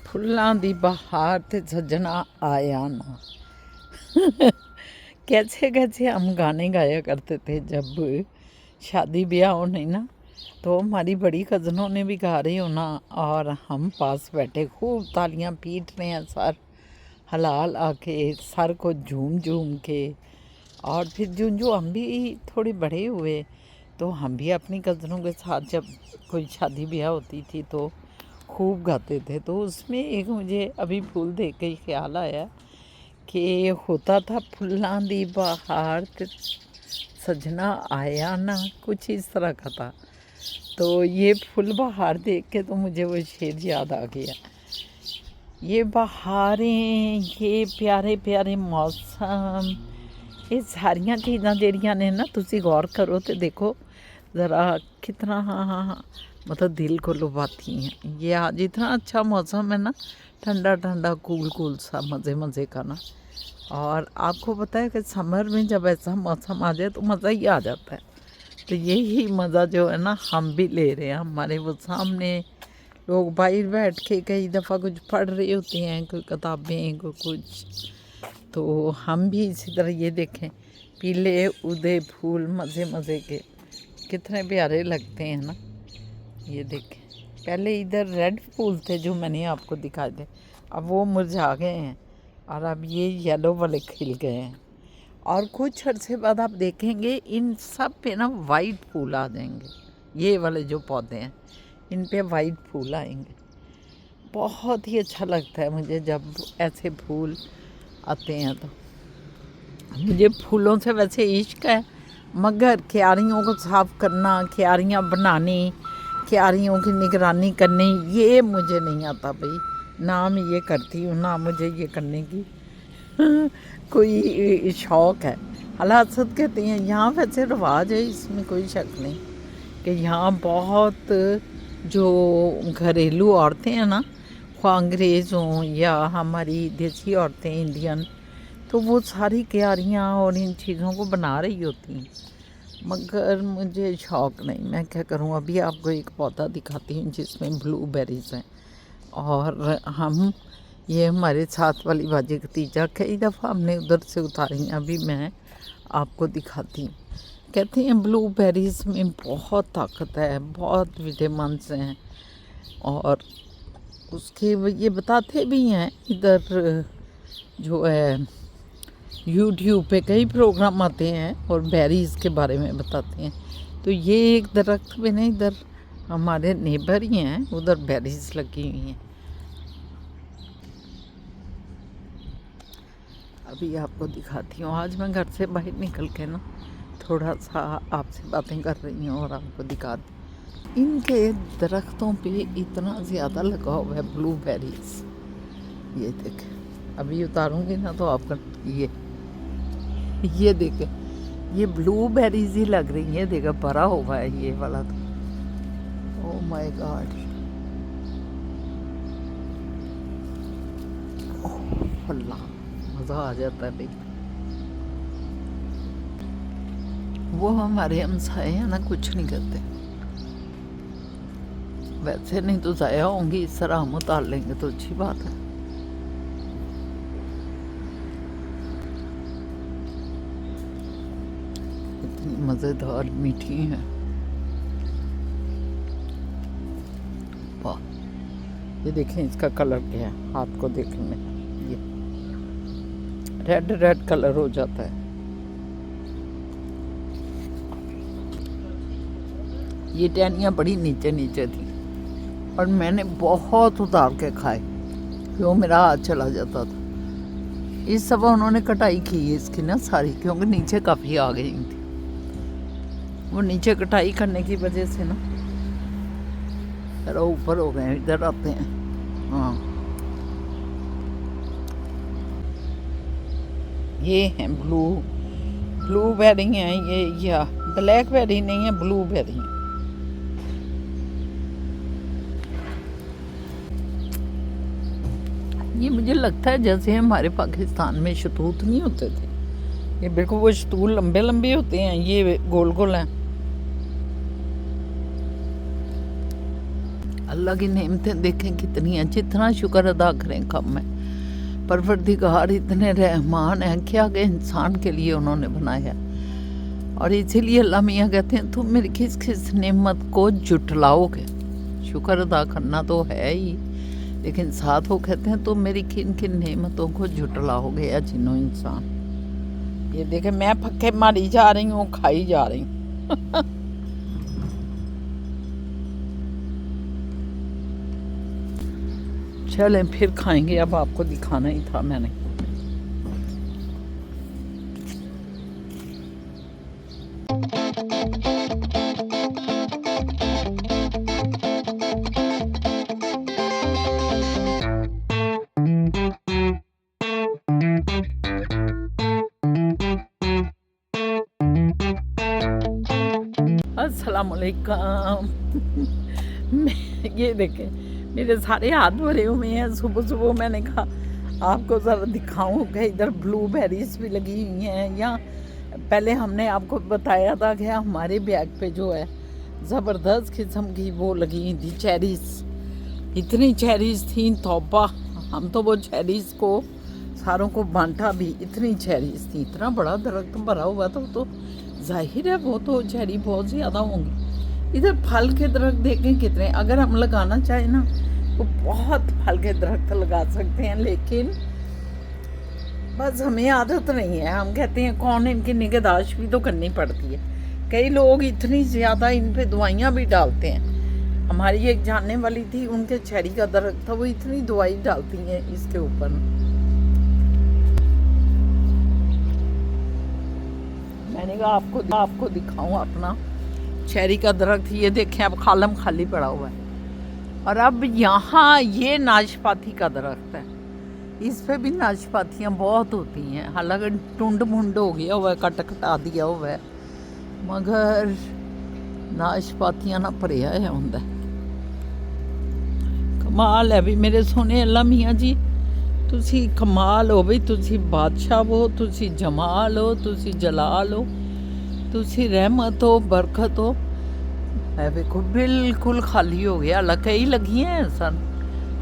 फुल्लां दी बहार ते सजना आया ना। कैसे कैसे हम गाने गाया करते थे जब शादी ब्याह हो नहीं ना, तो हमारी बड़ी कज़नों ने भी गा रही होना और हम पास बैठे खूब तालियां पीट रहे हैं, सर हिला हिला के, सर को झूम झूम के। और फिर जो जो हम भी थोड़े बड़े हुए तो हम भी अपनी कज़नों के साथ जब कोई शादी ब्याह होती थी तो खूब गाते थे। तो उसमें एक मुझे अभी फूल देख के ख्याल आया कि होता था फुल्लां दी बहार ते सजना आया ना, कुछ इस तरह का था। तो ये फुल बहार देख के तो मुझे वो शेर याद आ गया। ये बहारें, ये प्यारे प्यारे मौसम, ये सारियां चीज़ां जेह्ड़ियां ने ना, तुसी गौर करो तो देखो ज़रा कितना मतलब दिल को लुभाती हैं। ये आज इतना अच्छा मौसम है ना, ठंडा ठंडा कूल कूल सा, मज़े मज़े का ना। और आपको पता है कि समर में जब ऐसा मौसम आ जाए तो मज़ा ही आ जाता है। तो यही मज़ा जो है ना हम भी ले रहे हैं। हमारे वो सामने लोग बाहर बैठ के कई दफ़ा कुछ पढ़ रहे होते हैं, कोई किताबें कोई कुछ। तो हम भी इसी तरह ये देखें, पीले उदय फूल मज़े मज़े के कितने प्यारे लगते हैं ना। ये देखें, पहले इधर रेड फूल थे जो मैंने आपको दिखाए थे, अब वो मुरझा गए हैं और अब ये येलो वाले खिल गए हैं। और कुछ अर्से बाद आप देखेंगे इन सब पे ना वाइट फूल आ जाएंगे। ये वाले जो पौधे हैं इन पे वाइट फूल आएंगे। बहुत ही अच्छा लगता है मुझे जब ऐसे फूल आते हैं। तो मुझे फूलों से वैसे इश्क है, मगर क्यारियों को साफ़ करना, क्यारियाँ बनानी, क्यारियों की निगरानी करनी, ये मुझे नहीं आता भाई। ना मैं ये करती हूँ, ना मुझे ये करने की कोई शौक़ है। हालात सद कहते हैं यहाँ वैसे रिवाज है, इसमें कोई शक नहीं कि यहाँ बहुत जो घरेलू औरतें हैं ना, ख्वाह अंग्रेज़ हों या हमारी देसी औरतें इंडियन, तो वो सारी क्यारियाँ और इन चीज़ों को बना रही होती हैं। मगर मुझे शौक़ नहीं, मैं क्या करूँ। अभी आपको एक पौधा दिखाती हूँ जिसमें ब्लूबेरीज़ हैं। और हम ये हमारे साथ वाली बाजी भतीजा कई दफ़ा हमने उधर से उतारी हैं, अभी मैं आपको दिखाती हूँ। कहते हैं ब्लूबेरीज़ में बहुत ताकत है, बहुत विटामिन्स हैं। और उसके ये बताते भी हैं, इधर जो है यूट्यूब पे कई प्रोग्राम आते हैं और बेरीज़ के बारे में बताते हैं। तो ये एक दरख्त में नहीं, इधर हमारे नेबर ही हैं, उधर बेरीज़ लगी हुई हैं। अभी आपको दिखाती हूँ। आज मैं घर से बाहर निकल के ना थोड़ा सा आपसे बातें कर रही हूँ और आपको दिखा दी। इनके दरख्तों पे इतना ज़्यादा लगा हुआ है ब्लूबेरीज़। ये देखें, अभी उतारूँगी ना तो आपका ये देखे, ये ब्लूबेरीज ही लग रही है। देखा भरा हुआ है ये वाला तो। ओह माय गॉड, अल्लाह, मज़ा आ जाता है भाई। वो हमारे हमसाए हैं ना, कुछ नहीं करते। वैसे नहीं तो ज़ाया होंगी, इस तरह हम उतार लेंगे तो अच्छी बात है। इतनी मज़ेदार मीठी है, वाह। ये देखें इसका कलर क्या है, हाथ को देखने में ये रेड रेड कलर हो जाता है। ये टहनियाँ बड़ी नीचे नीचे थी और मैंने बहुत उतार के खाए, क्यों मेरा हाथ चला जाता था। इस सब उन्होंने कटाई की है इसकी ना सारी, क्योंकि नीचे काफ़ी आ गई थी। वो नीचे कटाई करने की वजह से ना जरा ऊपर हो गए, इधर आते हैं। हाँ, ये हैं ब्लूबेरी हैं ये, या ब्लैकबेरी नहीं है, ब्लूबेरी। ये मुझे लगता है जैसे हमारे पाकिस्तान में शतूत नहीं होते थे, ये बिल्कुल वो शतूत लंबे लंबे होते हैं, ये गोल गोल हैं। अल्लाह की नेमतें देखें कितनी हैं, जितना शुक्र अदा करें कम है। परवरदिगार इतने रहमान हैं क्या कि इंसान के लिए उन्होंने बनाया। और इसीलिए अल्लाह मियाँ कहते हैं तुम मेरी किस किस नेमत को जुटलाओगे। शुक्र अदा करना तो है ही, लेकिन साथ वो कहते हैं तुम मेरी किन किन नेमतों को जुटलाओगे या जिन्नो इंसान। ये देखे मैं पक्के मारी जा रही हूँ, खाई जा रही हूँ। चलें फिर खाएंगे, अब आपको दिखाना ही था मैंने। अस्सलामुअलैकुम। ये देखें मेरे सारे हाथ भरे हुए हैं। सुबह सुबह मैंने कहा आपको ज़रा दिखाऊं कि इधर ब्लूबेरीज भी लगी हुई हैं। या पहले हमने आपको बताया था कि हमारे बैग पे जो है ज़बरदस्त किस्म की वो लगी हुई थी चेरीज़। इतनी चेरीज़ थी तौबा। हम तो वो चेरीज़ को सारों को बांटा भी, इतनी चेरीज़ थी। इतना बड़ा दरख्त भरा हुआ था, तो जाहिर है वो तो चेरी बहुत ज़्यादा होंगी। इधर फल के दरख्त देखें कितने, अगर हम लगाना चाहें ना तो बहुत फल के दरख्त लगा सकते हैं, लेकिन बस हमें आदत नहीं है। हम कहते हैं कौन इनकी निगहदाश्त भी तो करनी पड़ती है। कई लोग इतनी ज़्यादा इन पे दवाइयाँ भी डालते हैं। हमारी एक जानने वाली थी, उनके चेरी का दरख्त था, वो इतनी दवाई डालती हैं इसके ऊपर। मैंने कहा आपको दिखाऊं अपना चेरी का दरख्त। ये देखें अब खालम खाली पड़ा हुआ है। और अब यहाँ ये नाशपाती का दरख्त है, इस पे भी नाशपातियाँ बहुत होती हैं। हालांकि टुंड मुंड हो गया हुआ है, कटा दिया हुआ है, मगर नाशपातियाँ ना भरिया है होंदा। कमाल है भी मेरे सोने अल्लाह मियाँ जी, तुसी कमाल हो बई, तुसी बादशाह हो, तुसी जमाल हो, तुसी जलाल हो, तुसी रहमत हो, बरकत हो। है देखो बिल्कुल खाली हो गया। कई लगी हैं सन,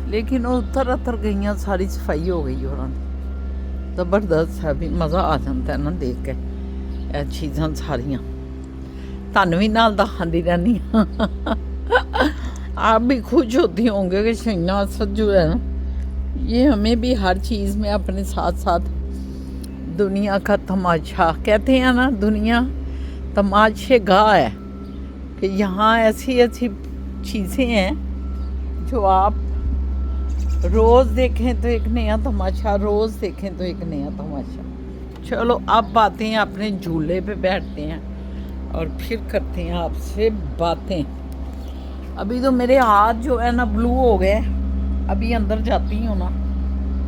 लेकिन वो उतर गई, सारी सफाई हो गई। और जबरदस्त है भी, मज़ा आ जाता है ना देख के ਇਹ चीज़ां सारियां। थानू भी नाल दिखाती रहनी। आप भी खुश होती होंगे कि शहनाज जो है ना, ये हमें भी हर चीज़ में अपने साथ साथ दुनिया का तमाशा कहते हैं ना, दुनिया तमाशे गाह है कि यहाँ ऐसी ऐसी चीज़ें हैं जो आप रोज़ देखें तो एक नया तमाशा, रोज़ देखें तो एक नया तमाशा। चलो अब आते हैं अपने झूले पे बैठते हैं और फिर करते हैं आपसे बातें। अभी तो मेरे हाथ जो है ना ब्लू हो गए। अभी अंदर जाती हूँ ना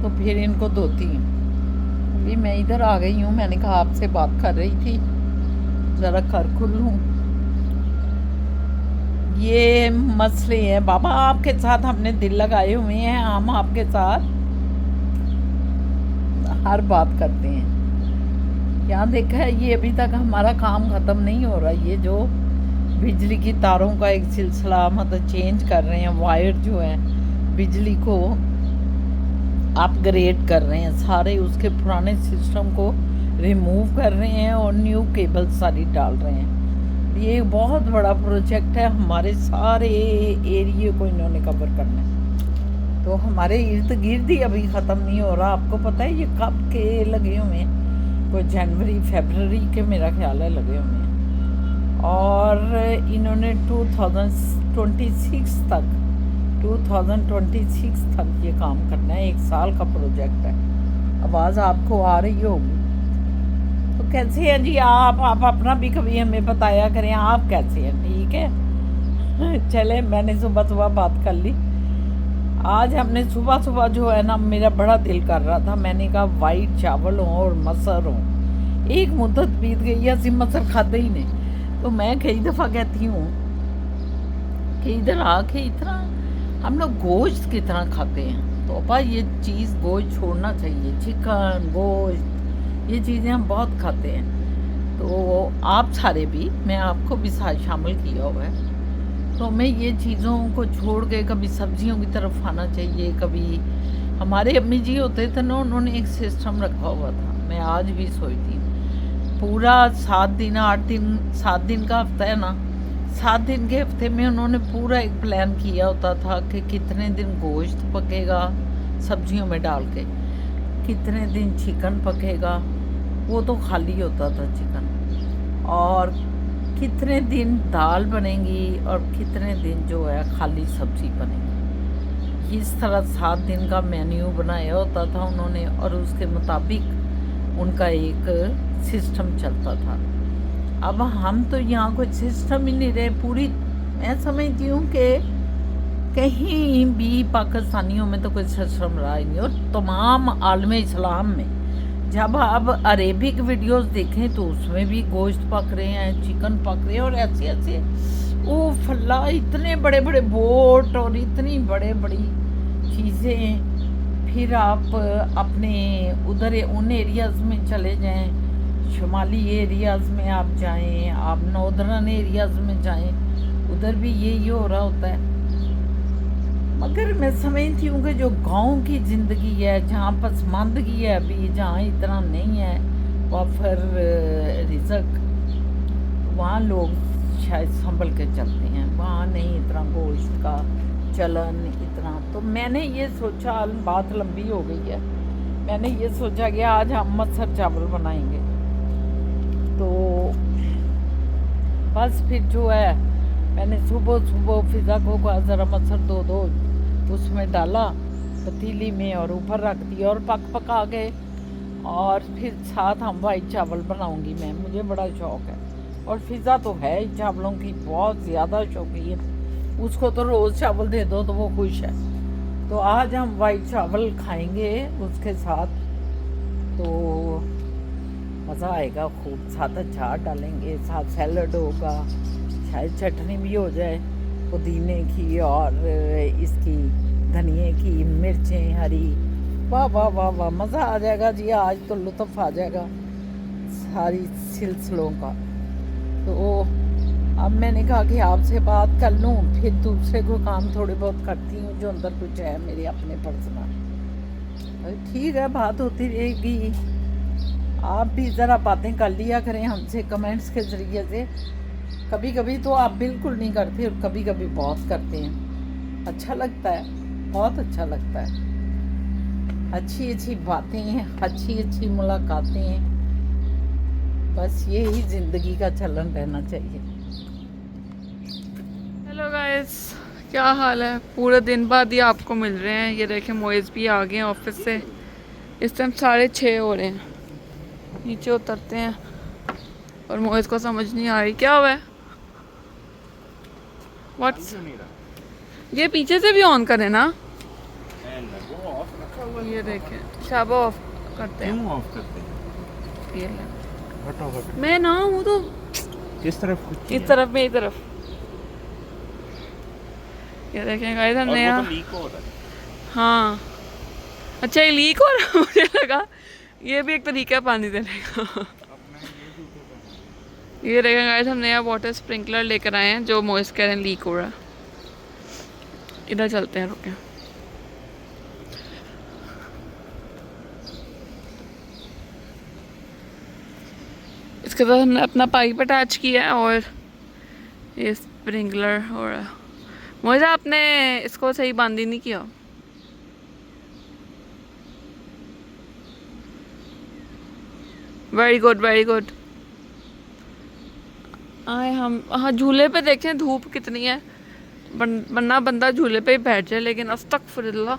तो फिर इनको धोती हूँ। अभी मैं इधर आ गई हूँ, मैंने कहा आपसे बात कर रही थी, ज़रा कर खुल लूँ। ये मसले हैं बाबा, आपके साथ हमने दिल लगाए हुए हैं, हम आपके साथ हर बात करते हैं। क्या देखा है, ये अभी तक हमारा काम ख़त्म नहीं हो रहा। ये जो बिजली की तारों का एक सिलसिला मतलब चेंज कर रहे हैं, वायर जो है बिजली को अपग्रेड कर रहे हैं, सारे उसके पुराने सिस्टम को रिमूव कर रहे हैं और न्यू केबल सारी डाल रहे हैं। ये बहुत बड़ा प्रोजेक्ट है, हमारे सारे एरिया को इन्होंने कवर करना है। तो हमारे इर्द गिर्द ही अभी ख़त्म नहीं हो रहा। आपको पता है ये कब के लगे हुए हैं, कोई जनवरी फरवरी के मेरा ख्याल है लगे हुए हैं। और इन्होंने 2026 तक ये काम करना है। 1 साल का प्रोजेक्ट है। आवाज़ आपको आ रही होगी। तो कैसे हैं जी आप अपना भी कभी हमें बताया करें, आप कैसे हैं? ठीक है। चले, मैंने सुबह बात कर ली। आज हमने सुबह जो है ना, मेरा बड़ा दिल कर रहा था, मैंने कहा वाइट चावल हों और मसर हों। एक मुद्दत बीत गई, असि मसर खाते ही नहीं। तो मैं कई दफ़ा कहती हूँ कि इधर आके इतना हम लोग गोश्त कितना खाते हैं। तो अपा ये चीज़ गोश्त छोड़ना चाहिए। चिकन, गोश्त, ये चीज़ें हम बहुत खाते हैं। तो आप सारे भी, मैं आपको भी साथ शामिल किया हुआ है तो हमें ये चीज़ों को छोड़ के कभी सब्जियों की तरफ आना चाहिए। कभी हमारे अम्मी जी होते थे ना, उन्होंने एक सिस्टम रखा हुआ था, मैं आज भी सोचती हूँ। पूरा 7 दिन 8 दिन 7 दिन का हफ्ता है ना, 7 दिन के हफ्ते में उन्होंने पूरा एक प्लान किया होता था कि कितने दिन गोश्त पकेगा सब्जियों में डाल के, कितने दिन चिकन पकेगा, वो तो खाली होता था चिकन, और कितने दिन दाल बनेगी और कितने दिन जो है खाली सब्जी बनेगी। इस तरह 7 दिन का मेन्यू बनाया होता था उन्होंने, और उसके मुताबिक उनका एक सिस्टम चलता था। अब हम तो यहाँ कोई सिस्टम ही नहीं रहे। पूरी मैं समझती हूँ कि कहीं भी पाकिस्तानियों में तो कोई सिस्टम रहा ही नहीं, और तमाम आलम इस्लाम में जब आप अरेबिक वीडियोस देखें तो उसमें भी गोश्त पक रहे हैं, चिकन पक रहे हैं, और ऐसे ऐसे वो फल्ला इतने बड़े बड़े बोट और इतनी बड़े बड़ी चीज़ें। फिर आप अपने उधर उन एरियाज़ में चले जाएं, शुमाली एरियाज़ में आप जाएं, आप नॉर्दर्न एरियाज़ में जाएं, उधर भी यही हो रहा होता है। मगर मैं समझती हूँ कि जो गांव की ज़िंदगी है, जहाँ पसमानदगी है, अभी जहाँ इतना नहीं है वाफर रिज़्क, वहाँ लोग शायद संभल के चलते हैं, वहाँ नहीं इतना गोश्त का चलन इतना। तो मैंने ये सोचा, बात लंबी हो गई है, मैंने ये सोचा कि आज हम मसर चावल बनाएंगे। तो बस फिर जो है, मैंने सुबह सुबह फिज़ा को कहा ज़रा मसर दो उसमें डाला पतीली में और ऊपर रख दिया, और पका गए। और फिर साथ हम वाइट चावल बनाऊंगी मैं, मुझे बड़ा शौक़ है, और फिज़ा तो है ही चावलों की बहुत ज़्यादा शौकीन, उसको तो रोज़ चावल दे दो तो वो खुश है। तो आज हम वाइट चावल खाएंगे उसके साथ, तो मज़ा आएगा खूब। साथ अचार डालेंगे, साथ सैलड होगा, शायद चटनी भी हो जाए पुदीने की और इसकी धनिए की, मिर्चें हरी। वाह वाह वाह वाह, मज़ा आ जाएगा जी। आज तो लुत्फ़ आ जाएगा सारी सिलसिलों का। तो अब मैंने कहा कि आपसे बात कर लूँ, फिर दूसरे को काम थोड़े बहुत करती हूँ जो अंदर कुछ है मेरे अपने पर्सनल। ठीक है, बात होती रहेगी। आप भी ज़रा बातें कर लिया करें हमसे कमेंट्स के ज़रिए से। कभी कभी तो आप बिल्कुल नहीं करते और कभी कभी बहुत करते हैं। अच्छा लगता है, बहुत अच्छा लगता है। अच्छी अच्छी बातें, अच्छी अच्छी मुलाकातें, बस यही ज़िंदगी का चलन रहना चाहिए। हेलो गाइस, क्या हाल है? पूरे दिन बाद ही आपको मिल रहे हैं। ये देखें, मोइज़ भी आ गए हैं ऑफिस से। इस टाइम 6:30 हो रहे हैं। नीचे उतरते हैं, और मोइज़ को समझ नहीं आ रही क्या हुआ है। व्हाट्स ये पीछे से भी ऑन करें ना? ये देखें, शाबा ऑफ करते हैं। क्यों ऑफ करते हैं? ये ले। हटो हटो। मैं ना हूँ तो किस तरफ? इस तरफ, मेरी तरफ। ये देखें गाइस, हमने यहाँ लीक हो रहा है। हाँ, अच्छा ये लीक हो रहा है। मुझे लगा ये भी एक तरीका है पानी देने का। ये देखें गाइस, हम नया वाटर स्प्रिंकलर लेकर आए हैं जो मोइस कह रहे हैं लीक हो रहा है। इधर चलते हैं, रुके। इसके साथ हमने अपना पाइप अटैच किया है और ये स्प्रिंकलर हो रहा है। मोइस, आपने इसको सही बांधी नहीं किया। Very good, very good. आए हम हाँ, झूले पे देखें धूप कितनी है, वरना बंदा झूले पे ही बैठ जाए, लेकिन अस्तगफिरुल्लाह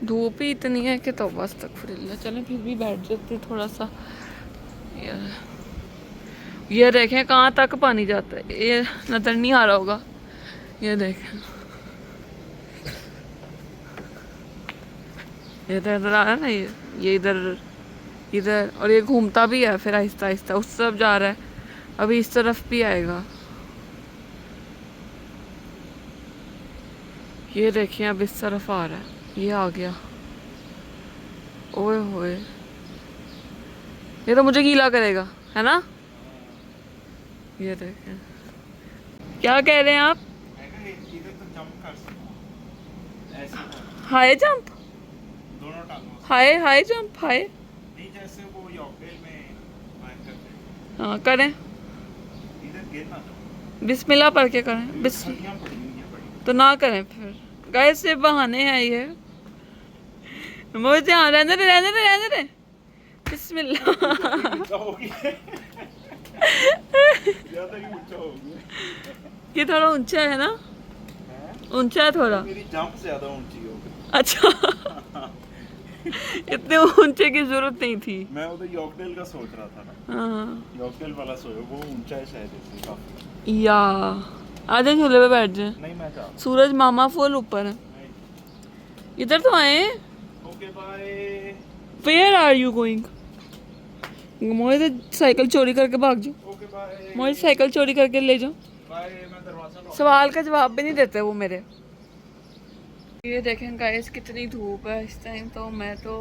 धूप ही इतनी है कि तौबा अस्तगफिरुल्लाह। चलें फिर भी बैठ जाते थोड़ा सा। ये देखें कहाँ तक पानी जाता है, ये नज़र नहीं आ रहा होगा। ये देखें, ये तो इधर आ रहा है ना, ये इधर इधर, और ये घूमता भी है फिर आहिस्ता आहिस्ता उस तरफ जा रहा है, अभी इस तरफ भी आएगा। ये देखिए अब इस तरफ आ रहा है, ये आ गया। ओए होए, ये तो मुझे गीला करेगा, है ना? ये देखें, क्या कह रहे हैं आप? इधर तो जंप कर सकते ऐसे हाई जंप, दोनों टांगों से हाई हाई जंप, हाई। नहीं, जैसे वो यॉकटेल में करते हैं। हाँ करें, इधर गिरना तो बिस्मिल्लाह पढ़ के करें। हड्डियां पड़ी हुई हैं बड़ी। तो ना करें फिर, गाइस से बहाने हैं ये। मुझे हाँ रहने दे रहने दे रहने दे, बिस्मिल्लाह। ऊंचा हो गया ज्यादा ही ऊंचा हो गया ये थोड़ा ऊंचा है ना, है? ऊंचा है थोड़ा। मेरी जंप ज्यादा ऊंची हो गई। अच्छा इतने ऊंचे की जरूरत नहीं थी। मैं उधर यॉकडेल का सोच रहा था ना, हाँ यॉकडेल वाला सोचो, वो ऊंचा है शायद इससे काफी। या आ जाए झूले पे बैठ जाए। नहीं मैं जा सूरज मामा फुल ऊपर है। इधर तो आए। Okay bye. Where are you going? Mohit cycle चोरी करके भाग जाओ। ओके बाय मोहित साइकिल चोरी करके ले जाओ। बाय। मैं दरवाजा लॉक। सवाल का जवाब भी नहीं देते वो मेरे। ये देखें गाइस कितनी धूप है इस टाइम। तो मैं तो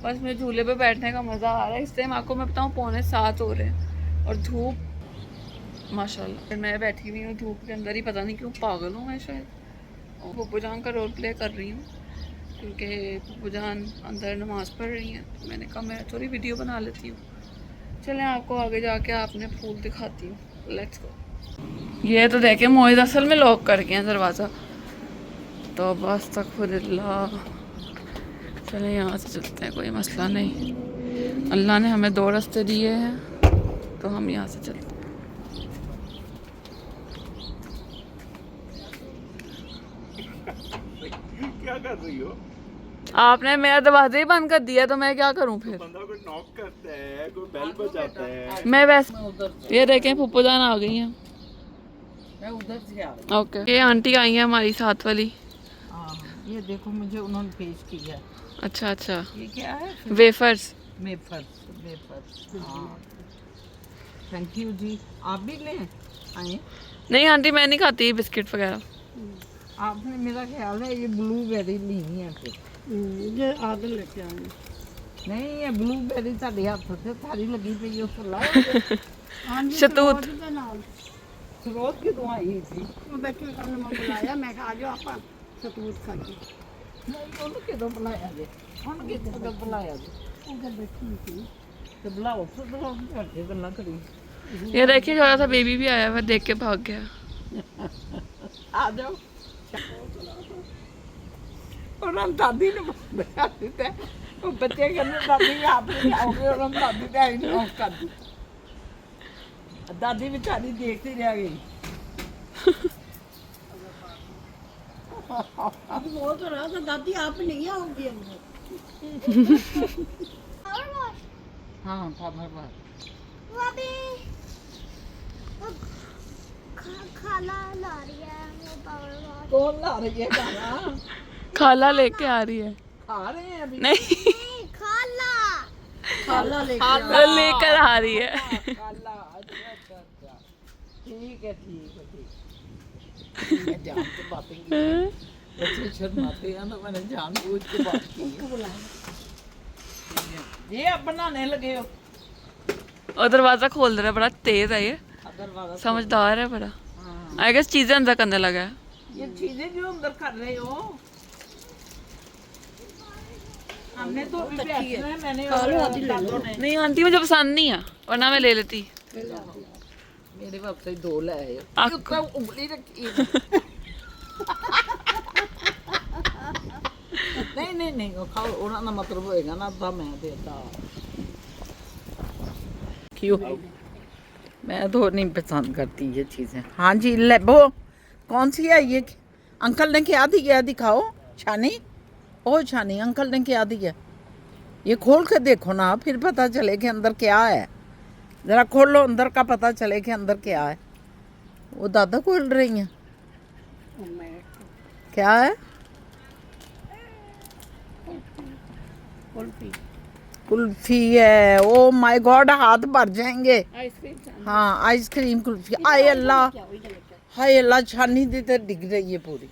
बस मुझे झूले पे बैठने का मज़ा आ रहा है इस टाइम। आपको मैं बताऊँ 6:45 हो रहे हैं और धूप माशाल्लाह। मैं बैठी हुई हूँ धूप के अंदर ही, पता नहीं क्यों पागल हूँ मैं शायद। और पप्पू जान का रोल प्ले कर रही हूँ क्योंकि पप्पू जान अंदर नमाज पढ़ रही हैं। तो मैंने कहा मैं थोड़ी वीडियो बना लेती हूँ। चलें आपको आगे जाके आपने फूल दिखाती हूँ। Let's go. ये तो देखें मोहित असल में लॉक कर गए हैं दरवाज़ा। तो बस तकफुरुल्लाह। चलें यहाँ से चलते हैं, कोई मसला नहीं। अल्लाह ने हमें 2 रास्ते दिए हैं तो हम यहाँ से चलते हैं। क्या कर रही हो? आपने मेरा दरवाजा ही बंद कर दिया तो मैं क्या करूँ फिर? बंदा कोई नॉक करता है, कोई बेल बजाता है। मैं वैसे ये देखें फुप्पो जान आ गई हैं। मैं उधर से आ रही ओके, ये आंटी आई हैं हमारी साथ वाली। हाँ ये देखो मुझे उन्होंने पेश किया। अच्छा अच्छा, ये क्या है? वेफर्स। Wafers wafers. हाँ थैंक यू जी। आप भी लें आए? नहीं आंटी मैं नहीं खाती बिस्किट वगैरह। आपने मेरा ख्याल है ये ब्लूबेरी लेनी है फिर। ये आदत लेके आए नहीं ये ब्लूबेरी ਤੁਹਾਡੇ ਹੱਥ ਤੇ ਥਾਲੀ ਲੱਗੀ ਪਈ ਉਸ ਲਾਓ। शतूत। ਸਰੋਤ ਕਿਦੋਂ ਆਈ ਸੀ? वो बैठे करने में बुलाया, मैं कहा आ जाओ आप सतूत खा के। ਨਹੀਂ ਉਹਨੂੰ ਕਿਦੋਂ ਬੁਲਾਇਆ ਜੇ? ਹੁਣ ਕਿਦੋਂ ਬੁਲਾਇਆ ਜੇ? उधर बैठी थी। ਤੇ ਬੁਲਾਓ ਫਿਰ ਬੁਲਾਓ ਕਰਕੇ ਗੱਲਾਂ ਕਰੀ। ये देखिए छोटा सा बेबी भी आया हुआ, देख के भाग गया। ਆ ਜਾਓ। ਉਹਨਾਂ ਨੂੰ ਦਾਦੀ ਨੂੰ ਬੁਲਾਇਆ ਸੀ ਤੇ ਉਹ ਬੱਚੇ ਕਹਿੰਦੇ ਦਾਦੀ ਆਪ ਨਹੀਂ ਆਓਗੇ, ਉਹਨਾਂ ਨੂੰ ਦਾਦੀ ਤੇ ਆਈ ਨਹੀਂ ਆਫ ਕਰ ਦਿੱਤੀ। ਦਾਦੀ ਵਿਚਾਰੀ ਦੇਖਦੀ ਰਹਿ ਗਈ। अब वो तो रहा था दादी आप नहीं आओगी अंदर। हाँ पापा बात खाला ला रही है वो पावर वॉश। कौन ला रही है खाना? खाला लेके आ रही है। खा रहे हैं अभी? नहीं नहीं खाला खाला लेके खाला लेकर आ रही है। खाला। अच्छा अच्छा अच्छा ठीक है ठीक है ठीक है। मैं जान के बातें की बच्चे शर्माते हैं तो मैंने जानबूझ के बात की है। ये आप बनाने लगे हो? और दरवाजा खोल दे रहा है, बड़ा तेज है ये, दरवाजा समझदार है बड़ा। हाँ आई गेस चीजें अंदर करने लगा है। ये चीजें जो अंदर कर रहे हो हमने तो अभी बैठना है। मैंने और दादों ने नहीं आंटी मुझे पसंद नहीं है, वरना मैं ले लेती। मेरे वास्ते 2 ले आए हो। आप- ऊपर उंगली रखी है। नहीं नहीं नहीं वो खाओ, ਉਹਨਾਂ ਦਾ ਮਤਲਬ ਹੋਏਗਾ ਨਾ ਤਾਂ ਮੈਂ ਦੇਤਾ। क्यों? मैं तो नहीं पसंद करती ये चीज़ें। हाँ जी ले वो कौन सी है ये? अंकल ने क्या दिया है दिखाओ। छानी ओ छानी अंकल ने क्या दिया? ये खोल के देखो ना फिर पता चले कि अंदर क्या है। ज़रा खोलो अंदर का पता चले कि अंदर क्या है। वो दादा खोल रही हैं क्या है? कुल्फी है। ओ माय गॉड हाथ भर जाएंगे। हाँ आइसक्रीम कुल्फी। आए अल्लाह हाय अल्लाह छानी दी तो डिग रही है पूरी।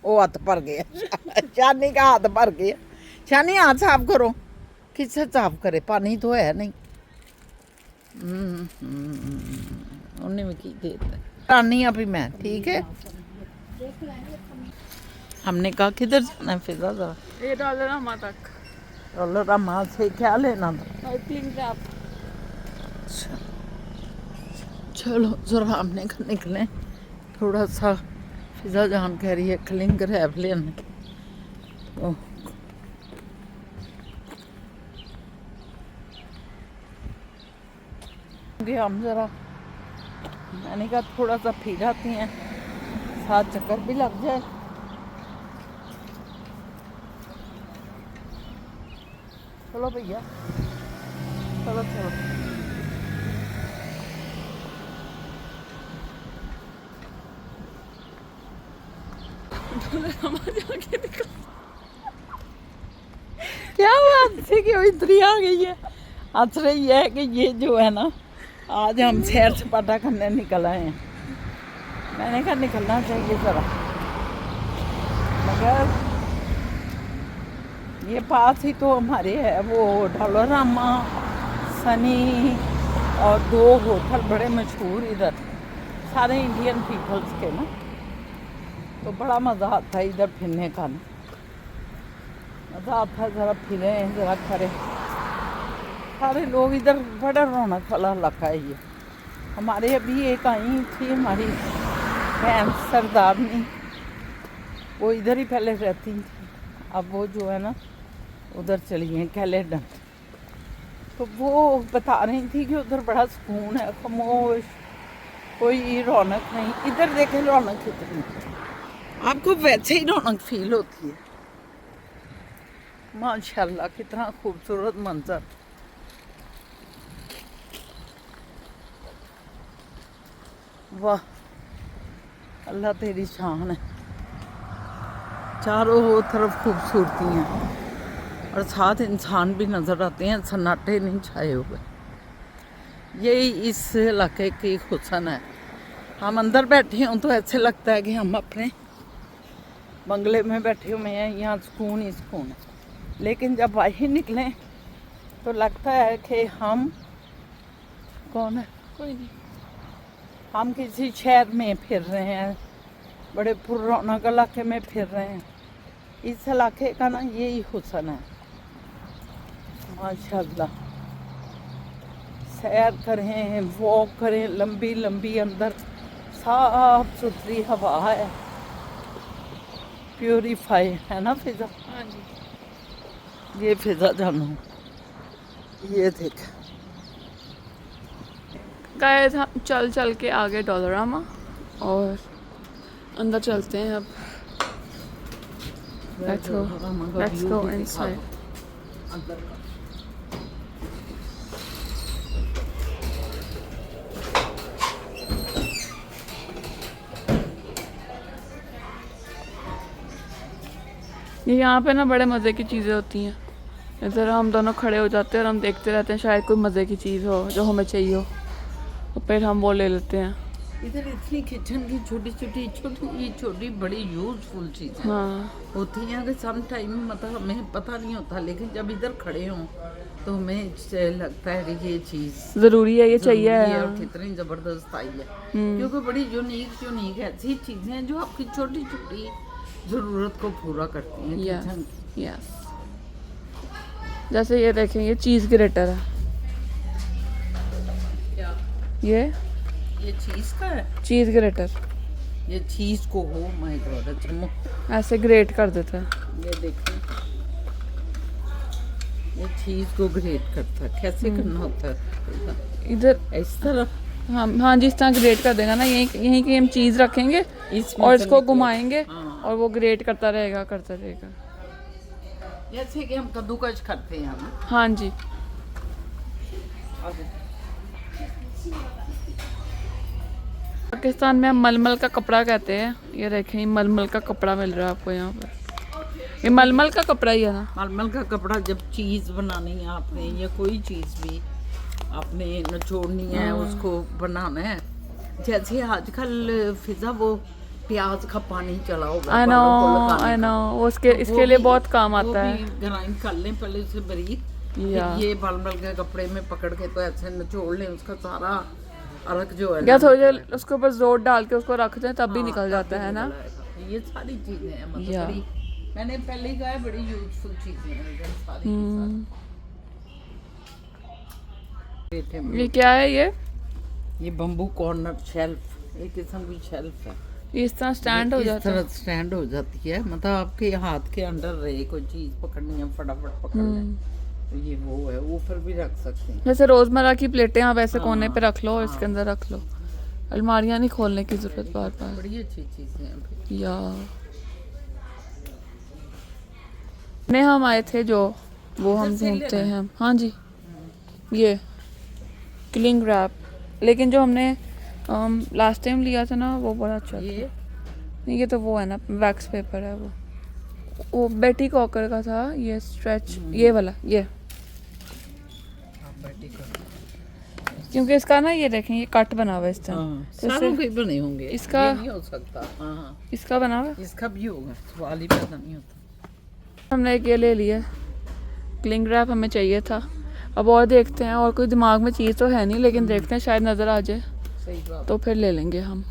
ओ हाथ भर गया छानी का हाथ भर गया। छानी हाथ साफ करो। किससे साफ करे? पानी तो है नहीं। उन्हें भी की देता है। आनी अभी मैं, ठीक है। हमने कहा किधर जाना है फिजा जरा? ये डॉलरामा तक। डॉलरामा से क्या लेना था? और क्लिंग रैप। अच्छा, चलो जरा हमने निकले थोड़ा सा। फिजा जान कह रही है क्लिंग रैप लेने, तो हम जरा, मैंने कहा थोड़ा सा फिर आती हैं, साथ चक्कर भी लग जाए। चलो भैया, चलो चलो। क्या बात से कि वो इतनी आ गई है। हंस रही है कि ये जो है ना, आज हम सैर सपाटा करने निकल आए हैं। मैंने कहा निकलना चाहिए ज़रा, मगर ये पास ही तो हमारे है वो डॉलरामा, सनी और 2 होटल बड़े मशहूर इधर, सारे इंडियन पीपल्स के ना। तो बड़ा मज़ा आता है इधर फिरने का ना, मज़ा आता है। ज़रा फिरें, ज़रा करें। सारे लोग इधर, बड़ा रौनक वाला इलाका है ये। हमारे अभी एक आई थी हमारी बहन सरदारनी, वो इधर ही पहले रहती थी, अब वो जो है ना उधर चली हैं कैलेडन। तो वो बता रही थी कि उधर बड़ा सुकून है, खामोश, कोई रौनक नहीं। इधर देखें रौनक कितनी, आपको वैसे ही रौनक फील होती है। माशाल्लाह कितना खूबसूरत मंजर। वाह अल्लाह तेरी शान है। चारों तरफ खूबसूरती हैं और साथ इंसान भी नज़र आते हैं, सन्नाटे नहीं छाए हुए। यही इस इलाके की हुस्न है। हम अंदर बैठे हों तो ऐसे लगता है कि हम अपने बंगले में बैठे हुए हैं, यहाँ सुकून ही सुकून है। लेकिन जब बाहर निकलें तो लगता है कि हम कौन है, कोई नहीं, हम किसी शहर में फिर रहे हैं, बड़े पुरौनक इलाके में फिर रहे हैं। इस इलाके का ना यही हुस्न है। माशाल्लाह, सैर करें, वॉक करें, लंबी लंबी, अंदर साफ सुथरी हवा है, प्योरीफाई है ना फिजा। हाँ जी। ये फिजा जानू, ये देख। गए था, चल चल के आगे डॉलरामा और अंदर चलते हैं अब। Let's go inside. ये यहाँ पे ना बड़े मज़े की चीज़ें होती हैं। इधर हम दोनों खड़े हो जाते हैं और हम देखते रहते हैं, शायद कोई मज़े की चीज़ हो जो हमें चाहिए हो, तो फिर हम वो ले लेते हैं। इधर इतनी किचन की छोटी बड़ी यूजफुल चीज़ें हाँ होती हैं कि सम टाइम मतलब हमें पता नहीं होता, लेकिन जब इधर खड़े हों तो हमें लगता है कि ये चीज़ ज़रूरी है, ये चाहिए ज़रूरी है। और कितनी ज़बरदस्त आई है। क्योंकि बड़ी यूनिक ऐसी चीज़ें हैं जो आपकी छोटी छोटी ज़रूरत को पूरा करती हैं किचन की। यस, जैसे ये देखें, ये चीज़ ग्रेटर है। ये चीज़ का है, चीज़ ग्रेटर, ये चीज़ को हो माय गॉड, अच्छा ऐसे ग्रेट कर देता है। ये देखें, ये चीज़ को ग्रेट करता है। कैसे करना होता है? इधर इस तरह, हाँ जिस तरह ग्रेट कर देगा ना, यहीं की हम चीज़ रखेंगे इसमें और से इसको निकले। घुमाएंगे हाँ। और वो ग्रेट करता रहेगा। जैसे कि हम कद्दूकश करते हैं ना। हाँ जी। पाकिस्तान में हम मलमल का कपड़ा कहते हैं। ये देखें, ये मलमल का कपड़ा मिल रहा है आपको यहाँ पर। ये मलमल का कपड़ा ही है ना। मलमल का कपड़ा, जब चीज़ बनानी है आपने या कोई चीज़ भी आपने निचोड़नी है, उसको बनाना है। जैसे आजकल फिजा वो प्याज का पानी चला होगा, आई बालों को लगाने नो, का। वो इसके लिए बहुत काम आता है। ग्राइंड कर लें पहले उसे बारीक, या फिर ये मलमल के कपड़े में पकड़ के तो ऐसे निचोड़ लें, उसका सारा अर्क जो है या ना, थोड़ी देर उसके ऊपर जोर डाल के उसको रख दें तब भी हाँ, निकल जाता है ना। निकल आएगा। ये सारी चीजें हैं मतलब या। बड़ी, मैंने पहले ही कहा है बड़ी यूजफुल चीजें हैं इधर सारी की हम्म, सारी। ये क्या है ये बम्बू कॉर्नर शेल्फ, एक किस्म की शेल्फ है। ये इस तरह स्टैंड हो इस जाता है। तरह स्टैंड हो जाती है, मतलब आपके हाथ के अंडर रहे कोई चीज पकड़नी है फटाफट पकड़ लें, तो ये वो है, ऊपर भी रख सकते हैं। जैसे रोजमर्रा की प्लेटें आप ऐसे कोने पे हाँ, रख लो और इसके अंदर रख लो, अलमारियां नहीं खोलने की जरूरत बार बार। बड़ी अच्छी चीजें हैं भाई। या ने हम आए थे जो वो हम इधर से ढूंढते लेना हैं। हाँ जी, ये क्लिंग रैप, लेकिन जो हमने लास्ट टाइम लिया था ना वो बड़ा अच्छा था। ये नहीं, ये तो वो है ना, वैक्स पेपर है वो बेटी कॉकर का था। ये स्ट्रेच, ये वाला, ये आप बैठी करो। क्योंकि इसका ना ये देखें ये कट बना हुआ है इस तरह। हाँ, तो सारों इससे- के बने होंगे, इसका- ये नहीं हो सकता। हाँ हाँ, इसका बना हुआ है। इसका भी होगा, सवाल ही पैदा नहीं होता। हमने एक ये ले लिया, क्लिंग रैप हमें चाहिए था। अब और देखते हैं, और कोई दिमाग में चीज़ तो है नहीं, लेकिन देखते हैं शायद नज़र आ जाए सही बात। तो फिर ले लेंगे हम।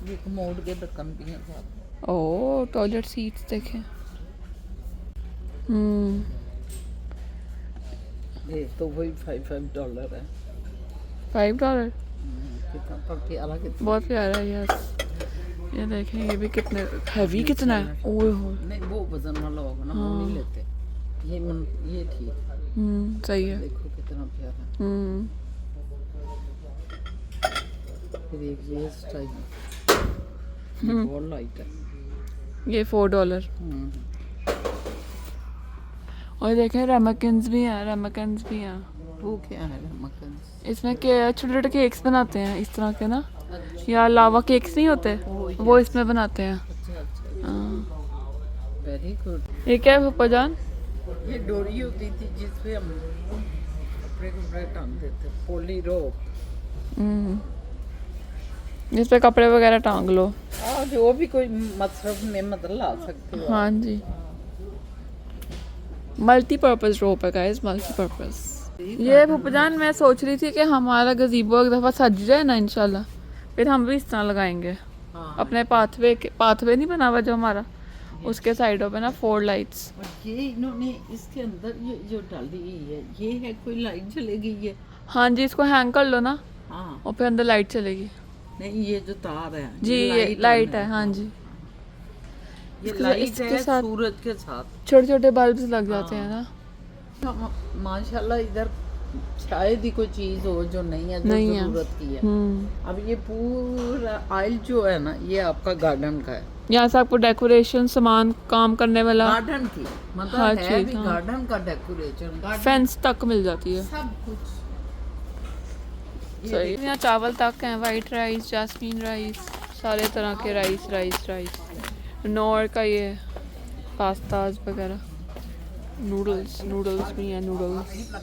ये कमोड के ढक्कन भी हैं साथ। ओह, टॉयलेट सीट्स देखें। ये तो वही $5 है। $5। कितना पर प्यारा, कितना बहुत प्यारा है। यस, ये देखें, ये भी कितने हैवी कितना है। ओए हो, नहीं, वो वजन वाला होगा ना, वो नहीं लेते। ये ठीक, सही है। देखो कितना प्यारा। फिर एक ये स्टाइल, ये बहुत लाइट है। ये $4। और देखें रेमकिन्स भी हैं, रेमकिन्स भी हैं। वो क्या है मक्खन? इसमें के छोटे छोटे केक्स बनाते हैं इस तरह के ना, या लावा केक्स नहीं होते, वो इसमें बनाते हैं। अच्छा अच्छा, हाँ। Very good. ये क्या है पप्पा जान? ये डोरी होती थी जिसपे हम कपड़े कपड़े टांगते थे, पोली रोप। जिस पे कपड़े वगैरह टांग लो। जो भी कोई मसरफ में मतलब ला सकते हो। हाँ जी, मल्टीपर्पज रोप है गाइस, मल्टीपर्पज। ये पप्पा जान, मैं सोच रही थी कि हमारा गजीबो एक दफ़ा सज जाए ना इंशाल्लाह, फिर हम भी इस तरह लगाएंगे। हाँ। अपने पाथवे नहीं बना हुआ जो हमारा, उसके साइडों पे ना 4 लाइट्स। और ये इन्होंने इसके अंदर ये जो डाली हुई है, ये है कोई लाइट जलेगी ये? हाँ जी, इसको हैंग कर लो ना हाँ, और फिर अंदर लाइट चलेगी। नहीं ये जो तार है जी, ये लाइट है। हाँ जी, ये इसके- लाइट इसके है साथ- सूरज के साथ। छोटे छोटे बल्ब्स लग जाते हैं ना। माशाल्लाह इधर शायद ही कोई चीज हो जो नहीं है, जो नहीं है। जरूरत की है। हम्म, अब ये पूरा आइल जो है ना, ये आपका गार्डन का है। यहाँ से आपको डेकोरेशन सामान, काम करने वाला, गार्डन की मतलब हर है चीज़, भी हाँ। गार्डन का डेकोरेशन, गार्डन फेंस तक मिल जाती है। सब कुछ। सही। यहाँ चावल तक हैं, वाइट राइस, जास्मीन राइस, सारे तरह के राइस। नॉर का ये पास्ताज वगैरह, नूडल्स भी हैं, नूडल्स।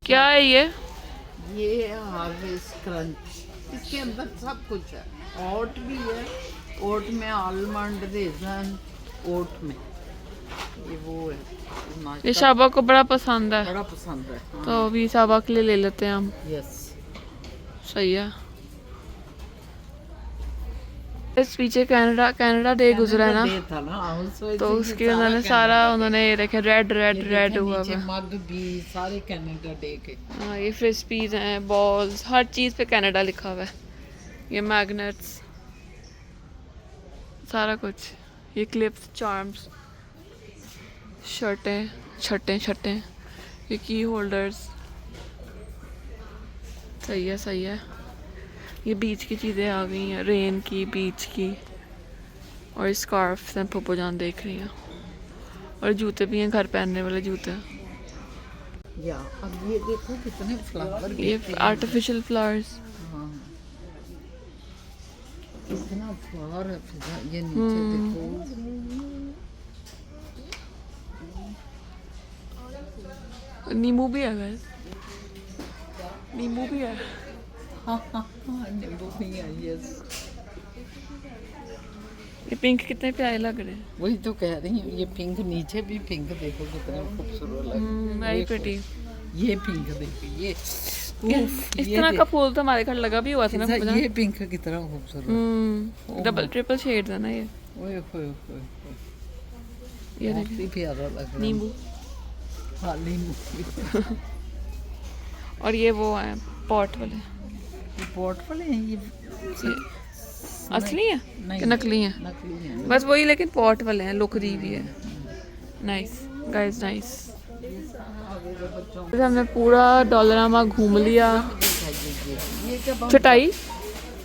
क्या है ये? ये है हार्वेस्ट क्रंच, इसके अंदर सब कुछ है। ओट भी है, ओट में आलमंड, रेजन, ओट में ये वो है। ये शाबा को बड़ा पसंद है, बड़ा पसंद है। हाँ। तो अभी शाबा के लिए ले लेते हैं हम। यस, सही है। इस पीछे कनाडा डे गुजरा है ना, डे था ना, उस वजह तो से ये उसके उन्होंने सारा उन्होंने ये देखे रेड हुआ नीचे है। मग भी सारे कनाडा डे के। हाँ, ये फ्रिस्पीज हैं, बॉल्स, हर चीज़ पे कनाडा लिखा हुआ है। ये मैग्नेट्स, सारा कुछ। ये क्लिप्स, चार्म्स, छटें, ये की होल्डर्स। सही है। ये बीच की चीज़ें आ गई हैं, रेन की, बीच की, और स्कार्फ हैं, पप्पो जान देख रही हैं। और जूते भी हैं, घर पहनने वाले जूते। या अब ये देखो कितने फ्लावर, ये आर्टिफिशियल फ्लावर्स। हाँ, कितना फ्लावर है फिजा। ये नीचे देखो, नींबू भी है गाइस, नींबू भी है। हाँ, नींबू भी है। यस, ये पिंक कितने प्यारे लग रहे हैं। वही तो कह रही हूँ। ये पिंक, नीचे भी पिंक देखो कितना खूबसूरत लग रहा है। Very pretty. ये पिंक देखो, उफ, इस ये तरह देख। का फूल तो हमारे घर लगा भी हुआ था ना फिजा, पूजा। ये पिंक कितना खूबसूरत। डबल ट्रिपल शेड्स है ना ये। ओए होए होए, ये बहुत देखिए ही प्यारा लग रहा है। नींबू। हाँ, नींबू। और ये वो है पॉट वाले। ये पॉट वाले हैं ये असली है नहीं, कि नकली है? नकली हैं। बस वही, लेकिन पॉट वाले हैं, लुकरी भी है। Nice guys, nice. हमने पूरा डोलरामा घूम लिया। ये जब हम चटाई,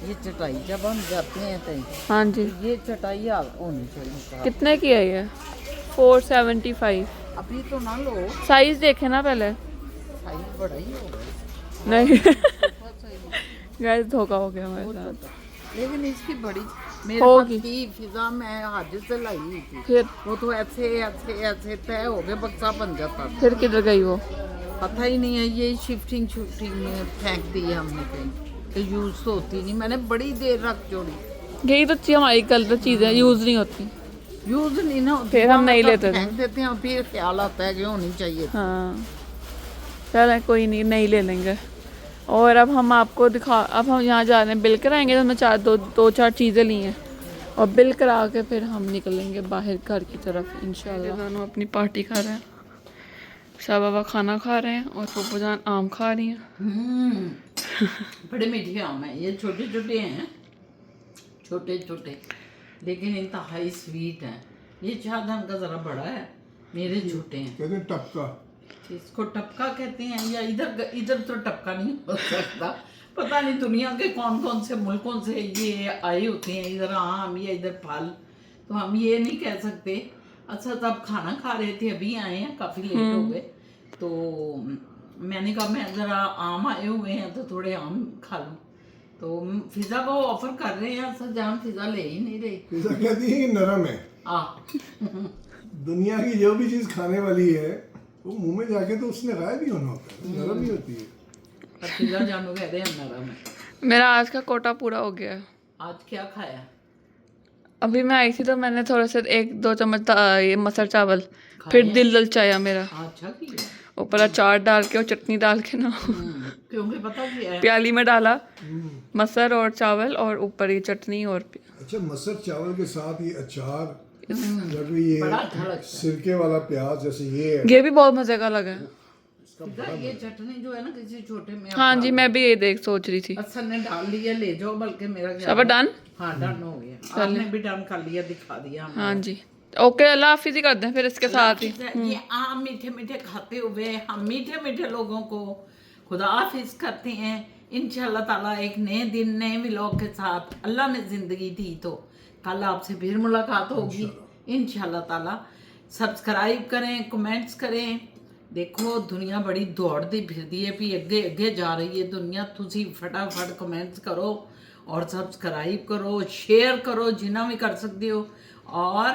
ये चटाई जब हम जाते हैं तो हाँ जी। ये चटाई होनी चाहिए। कितने की है ये? 475। अभी तो ना लो, साइज देखे ना पहले। साइज बड़ा ही होगा। नहीं गाइस, धोखा हो गया हमारे साथ। लेकिन इसकी बड़ी मेरे होगी। पास थी फिजा, मैं हाजिर से लाई हुई थी। फिर वो तो ऐसे ऐसे ऐसे तय हो गए, बक्सा बन जाता था। फिर किधर गई वो? पता ही नहीं है, ये शिफ्टिंग में फेंक दी है हमने कहीं, तो यूज तो होती नहीं। मैंने बड़ी देर रख जोड़ी, यही तो हमारी गलत चीज़ है, यूज़ नहीं होती। यूज नहीं ना होती, फिर हम नहीं मतलब लेते थे। फेंक देते हैं, फिर ख्याल आता है कि होनी चाहिए। हाँ चल, कोई नहीं, नहीं ले लेंगे। और अब हम आपको अब हम यहाँ जा रहे हैं, बिल कराएंगे। तो हमने दो चार चीज़ें ली हैं और बिल करा के फिर हम निकलेंगे बाहर घर की तरफ इंशाल्लाह। दोनों अपनी पार्टी खा रहे हैं, शाह बाबा खाना खा रहे हैं और पप्पू जान आम खा रही हैं। बड़े मीठे आम हैं ये, छोटे छोटे हैं, छोटे छोटे, लेकिन इंतहाई स्वीट हैं। ये शाहजहान का ज़रा बड़ा है, मेरे छोटे हैं। कहते हैं टपका। इसको टपका कहते हैं, या इधर इधर तो टपका नहीं हो सकता। पता नहीं दुनिया के कौन कौन से मुल्कों से ये आए होते हैं, इधर आम या इधर फल, तो हम ये नहीं कह सकते। अच्छा, तब खाना खा रहे थे, अभी आए हैं, काफ़ी लेट हो गए, तो मैंने कहा मैं ज़रा आम आए हुए हैं तो थोड़े आम खा लूँ। तो फिज़ा को ऑफर कर रहे हैं, अच्छा जहाँ फिज़ा ले ही नहीं रही। फिजा कहती है कि नरम है। दुनिया की जो भी चीज़ खाने वाली है वो मुंह में जाके तो उसने गायब ही होना होता है, नरम ही होती है। पर फिज़ा जानू कह रहे हैं नरम है। मेरा आज का कोटा पूरा हो गया है। आज क्या खाया? अभी मैं आई थी तो मैंने थोड़ा सा 1-2 चम्मच ये मटर चावल, फिर दिल ललचाया मेरा। अच्छा किया। ऊपर अचार डाल के और चटनी डाल के ना क्योंकि पता क्या है, प्याली में डाला मसर और चावल और ऊपर ये चटनी और अच्छा, मसर चावल के साथ ये अचार या फिर ये बड़ा अच्छा लगता है। सिरके वाला प्याज, जैसे ये है। ये भी बहुत मजे का लगा है। सीधा ये चटनी जो है ना, किसी छोटे में हाँ जी, मैं भी ये सोच रही थी। असर ने डाल लिया, ले जाओ, बल्कि मेरा क्या सब डन। हाँ, डन हो गया। आपने भी डन कर लिया, दिखा दिया हमने। हाँ जी, ओके, अल्लाह हाफिज ही करते हैं फिर इसके साथ ही। ये आम मीठे मीठे खाते हुए हम मीठे मीठे लोगों को खुदा हाफिज करते हैं। इंशाल्लाह ताला एक नए दिन नए व्लॉग के साथ, अल्लाह ने जिंदगी दी तो कल आपसे फिर मुलाकात होगी इंशाल्लाह ताला। सब्सक्राइब करें, कमेंट्स करें। देखो दुनिया बड़ी दौड़ती फिरती है, भी अगे अगे जा रही है दुनिया। तुसी फटाफट कमेंट्स करो और सब्सक्राइब करो, शेयर करो जिन्ना भी कर सकते हो, और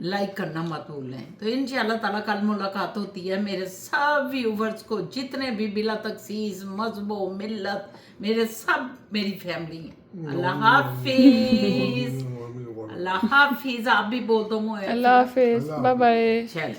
लाइक करना मत भूलें। तो इंशाल्लाह ताला कल मुलाकात होती है। मेरे सब व्यूवर्स को, जितने भी बिला तकसीस मजहबो मिल्लत, मेरे सब मेरी फैमिली है। अल्लाह हाफिज। अल्लाह हाफिज। आप भी बोल दो मोए। अल्लाह हाफिज, बाय बाय। चल।